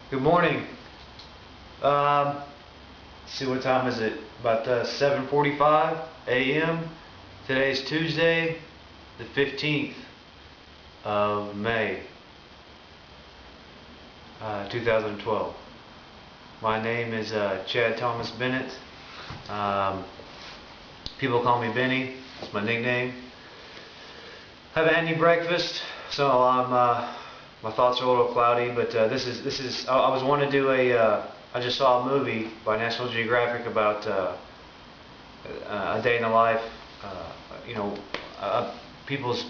Good morning. Let's see, what time is it? About 7:45 a.m. Today's Tuesday, the 15th of May, 2012. My name is Chad Thomas Bennett. Um, People call me Benny. It's my nickname. Haven't had any breakfast, so my thoughts are a little cloudy. But this is. I was wanting to do a. I just saw a movie by National Geographic about a day in the life. You know, people's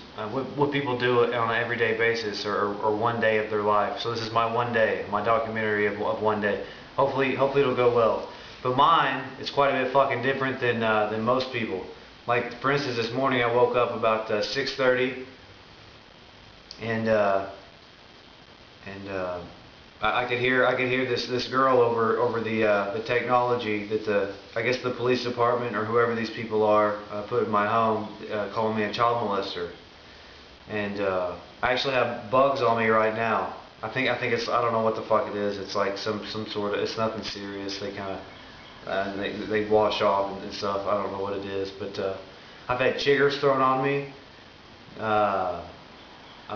what people do on an everyday basis, or one day of their life. So this is my one day, my documentary of one day. Hopefully it'll go well. But mine is quite a bit fucking different than most people. Like, for instance, this morning I woke up about 6:30, and I could hear this girl over the technology that I guess the police department or whoever these people are put in my home, calling me a child molester. And I actually have bugs on me right now. I think it's, I don't know what the fuck it is. It's like some sort of, it's nothing serious. They kind of they wash off and stuff. I don't know what it is, but I've had chiggers thrown on me. I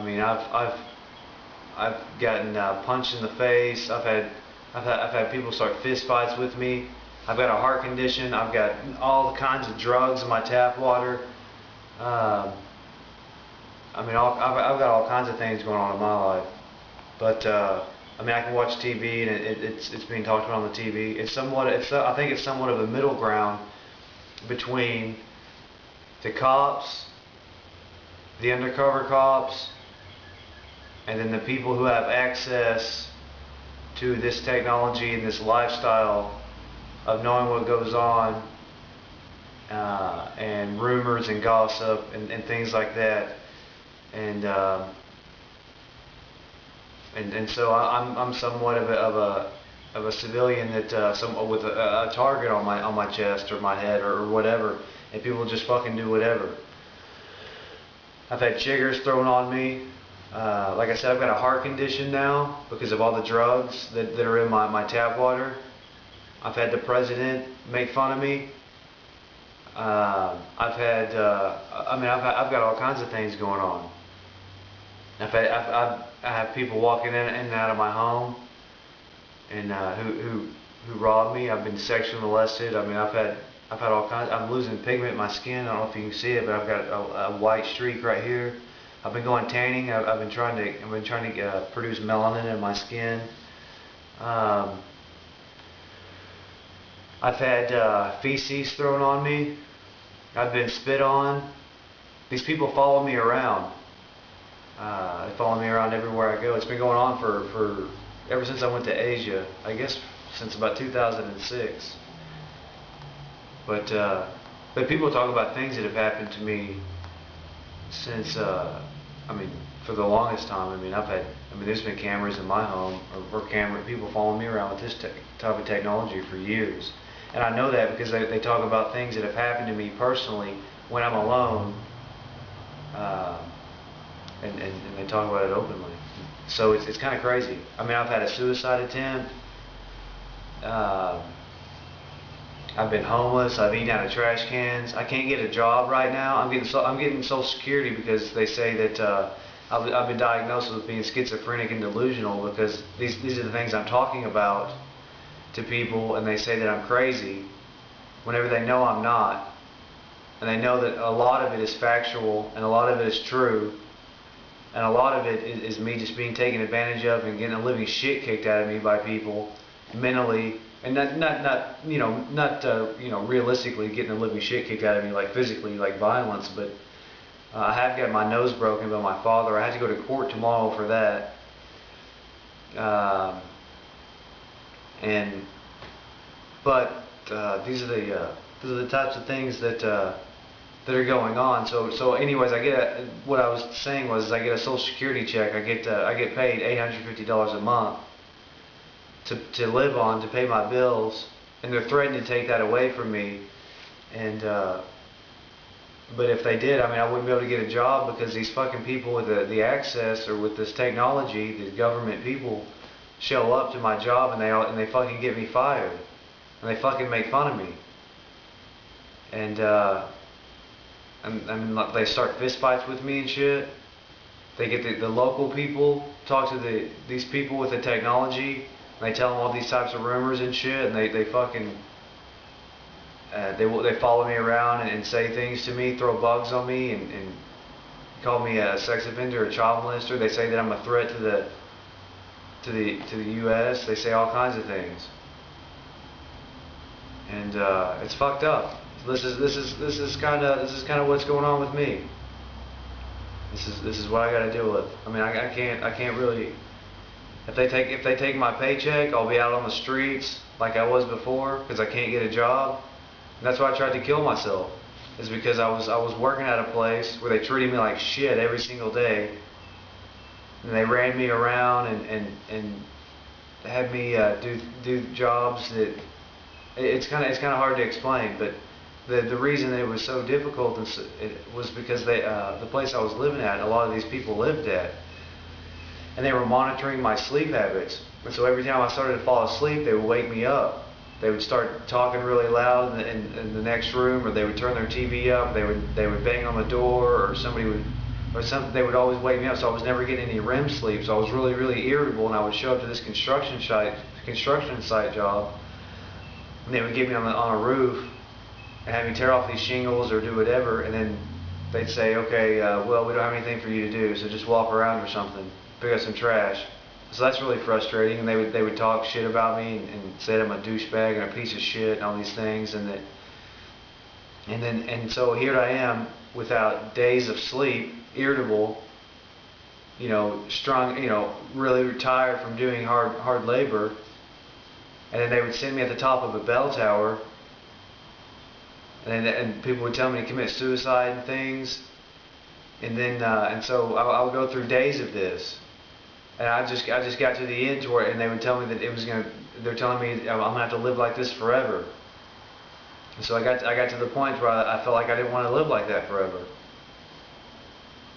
mean, I've gotten punched in the face. I've had people start fist fights with me. I've got a heart condition. I've got all kinds of drugs in my tap water. I mean, I've got all kinds of things going on in my life. But I mean, I can watch TV, and it's being talked about on the TV. I think it's somewhat of a middle ground between the cops, the undercover cops, and then the people who have access to this technology and this lifestyle of knowing what goes on, and rumors and gossip and things like that. And so I'm somewhat of a civilian that with a target on my chest or my head or whatever, and people just fucking do whatever. I've had chiggers thrown on me. Like I said, I've got a heart condition now because of all the drugs that are in my tap water. I've had the president make fun of me. I've got all kinds of things going on. I have people walking in and out of my home, and who robbed me. I've been sexually molested. I mean, I've had all kinds. I'm losing pigment in my skin. I don't know if you can see it, but I've got a white streak right here. I've been going tanning. I've been trying to produce melanin in my skin. I've had feces thrown on me. I've been spit on. These people follow me around. They follow me around everywhere I go. It's been going on for ever since I went to Asia. I guess since about 2006. But people talk about things that have happened to me since, I mean, for the longest time. I mean, there's been cameras in my home, or people following me around with this type of technology for years. And I know that because they talk about things that have happened to me personally when I'm alone, and they talk about it openly. So it's kind of crazy. I mean, I've had a suicide attempt. I've been homeless. I've eaten out of trash cans. I can't get a job right now. I'm getting Social Security because they say that I've been diagnosed with being schizophrenic and delusional, because these are the things I'm talking about to people, and they say that I'm crazy whenever they know I'm not, and they know that a lot of it is factual and a lot of it is true, and a lot of it is me just being taken advantage of and getting a living shit kicked out of me by people mentally. And not realistically getting the living shit kicked out of me, like physically, like violence, but I have got my nose broken by my father. I have to go to court tomorrow for that. These are the types of things that are going on. So anyways, what I was saying was, I get a Social Security check. I get paid $850 a month to live on, to pay my bills, and they're threatening to take that away from me. And but if they did, I mean, I wouldn't be able to get a job, because these fucking people with the access, or with this technology, these government people, show up to my job and they fucking get me fired, and they fucking make fun of me, and like, they start fist fights with me and shit. They get the local people talk to these people with the technology, and they tell them all these types of rumors and shit, and they fucking they follow me around and say things to me, throw bugs on me, and call me a sex offender, a child molester. They say that I'm a threat to the U.S. They say all kinds of things, and it's fucked up. This is kind of what's going on with me. This is what I got to deal with. I mean, I can't really. If they take my paycheck, I'll be out on the streets like I was before because I can't get a job. And that's why I tried to kill myself. Is because I was working at a place where they treated me like shit every single day, and they ran me around and had me do jobs that it's kind of hard to explain, but the reason it was so difficult it was because the place I was living at, a lot of these people lived at, and they were monitoring my sleep habits. And so every time I started to fall asleep, they would wake me up. They would start talking really loud in the next room, or they would turn their TV up. They would bang on the door, or somebody would, or something. They would always wake me up. So I was never getting any REM sleep. So I was really irritable, and I would show up to this construction site job, and they would get me on a roof and have me tear off these shingles or do whatever, and then they'd say, okay, well, we don't have anything for you to do, so just walk around or something, pick up some trash. So that's really frustrating, and they would talk shit about me and say that I'm a douchebag and a piece of shit and all these things, and so here I am without days of sleep, irritable, strung, really tired from doing hard labor, and then they would send me at the top of a bell tower, and people would tell me to commit suicide and things, and so I would go through days of this. And I just got to the end to where, and they would tell me that they're telling me I'm gonna have to live like this forever. And so I got to the point where I felt like I didn't want to live like that forever.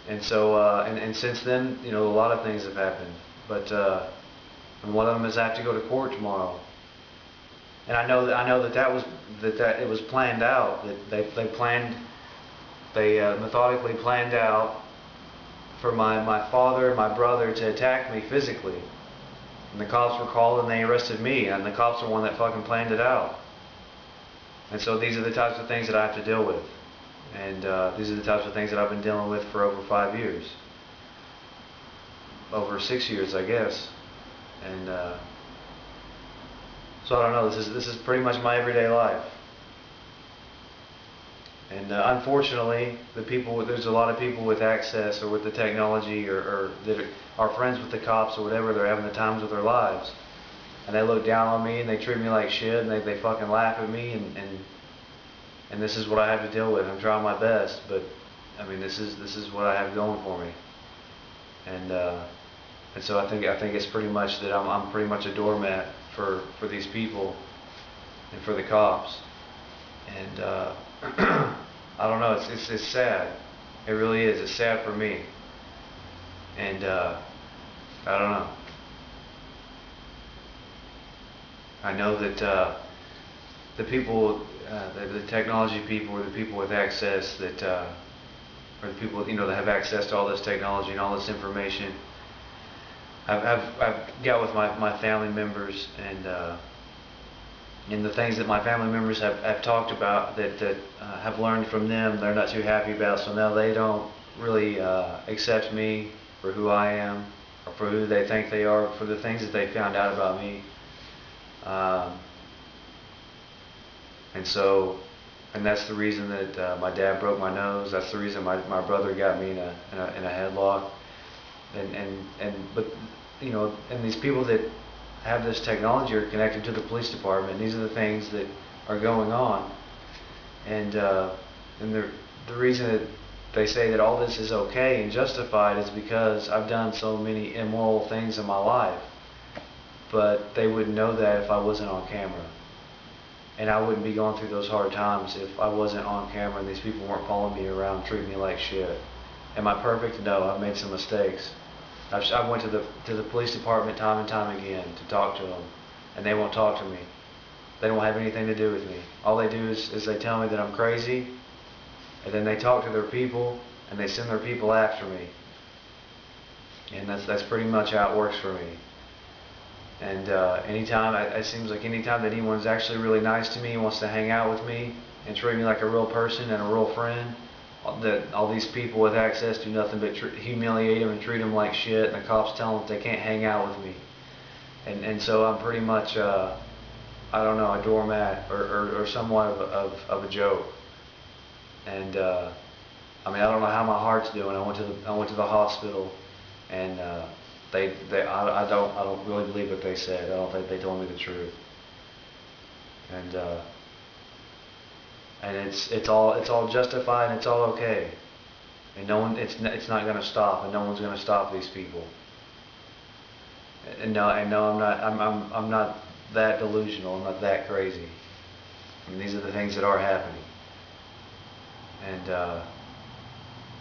And so and since then, a lot of things have happened. But and one of them is I have to go to court tomorrow. And I know that it was planned out. That they methodically planned out for my father and my brother to attack me physically. And the cops were called and they arrested me, and the cops are the one that fucking planned it out. And so these are the types of things that I have to deal with. And these are the types of things that I've been dealing with for over 5 years. Over 6 years, I guess. And so I don't know, this is pretty much my everyday life. And unfortunately, there's a lot of people with access or with the technology or that are friends with the cops or whatever. They're having the times of their lives, and they look down on me and they treat me like shit, and they fucking laugh at me, and this is what I have to deal with. I'm trying my best, but I mean this is what I have going for me, and so I think it's pretty much that I'm pretty much a doormat for these people and for the cops, and I don't know, it's sad. It really is. It's sad for me. And I don't know. I know that the people, the technology people, or the people with access that, or the people that have access to all this technology and all this information. I've got with my family members and the things that my family members have talked about that have learned from them, they're not too happy about. So now they don't really accept me for who I am, or for who they think they are, for the things that they found out about me. And that's the reason that my dad broke my nose. That's the reason my brother got me in a headlock. But these people that have this technology are connected to the police department. These are the things that are going on, and the reason that they say that all this is okay and justified is because I've done so many immoral things in my life. But they wouldn't know that if I wasn't on camera, and I wouldn't be going through those hard times if I wasn't on camera and these people weren't following me around, treating me like shit. Am I perfect? No, I've made some mistakes. I went to the police department time and time again to talk to them, and they won't talk to me. They don't have anything to do with me. All they do is they tell me that I'm crazy, and then they talk to their people, and they send their people after me. And that's pretty much how it works for me. And it seems like anytime that anyone's actually really nice to me, wants to hang out with me, and treat me like a real person and a real friend, that all these people with access do nothing but humiliate them and treat them like shit, and the cops tell them that they can't hang out with me. And so I'm pretty much, I don't know, a doormat or somewhat of a joke. And I mean, I don't know how my heart's doing. I went to the hospital, and I don't really believe what they said. I don't think they told me the truth. And it's all justified, and it's all okay. And it's not going to stop, and no one's going to stop these people. And no, I'm not that delusional. I'm not that crazy. I mean, these are the things that are happening. And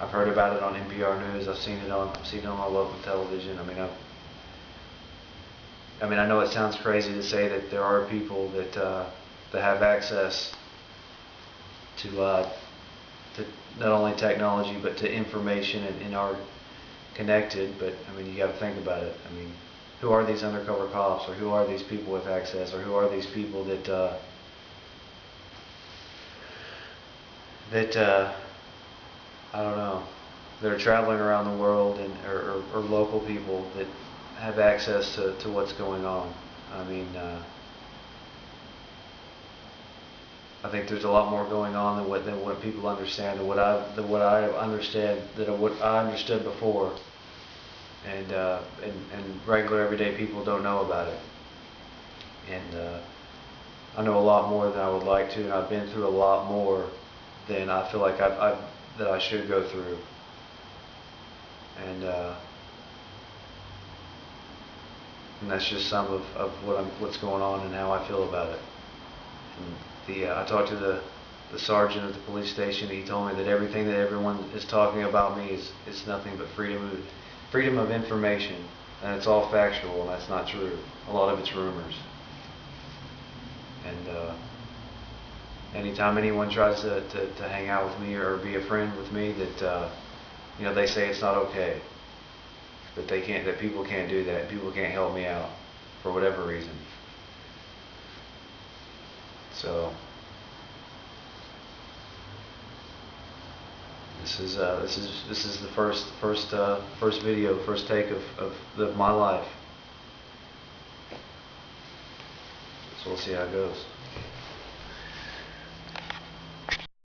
I've heard about it on NPR News. I've seen it on my local television. I mean, I know it sounds crazy to say that there are people that have access to not only technology but to information and are connected. But I mean, you got to think about it. I mean, who are these undercover cops, or who are these people with access, or who are these people that I don't know, that are traveling around the world, and or local people that have access to what's going on. I mean, I think there's a lot more going on than what people understand, than what I understand, what I understood before, and regular everyday people don't know about it. And I know a lot more than I would like to, and I've been through a lot more than I feel like that I should go through. And that's just some of what's going on and how I feel about it. And I talked to the sergeant at the police station. He told me that everything that everyone is talking about me is nothing but freedom of information, and it's all factual, and that's not true. A lot of it's rumors. And anytime anyone tries to hang out with me or be a friend with me, that they say it's not okay, that people can't do that, people can't help me out for whatever reason. So this is the first video, first take of my life. So we'll see how it goes.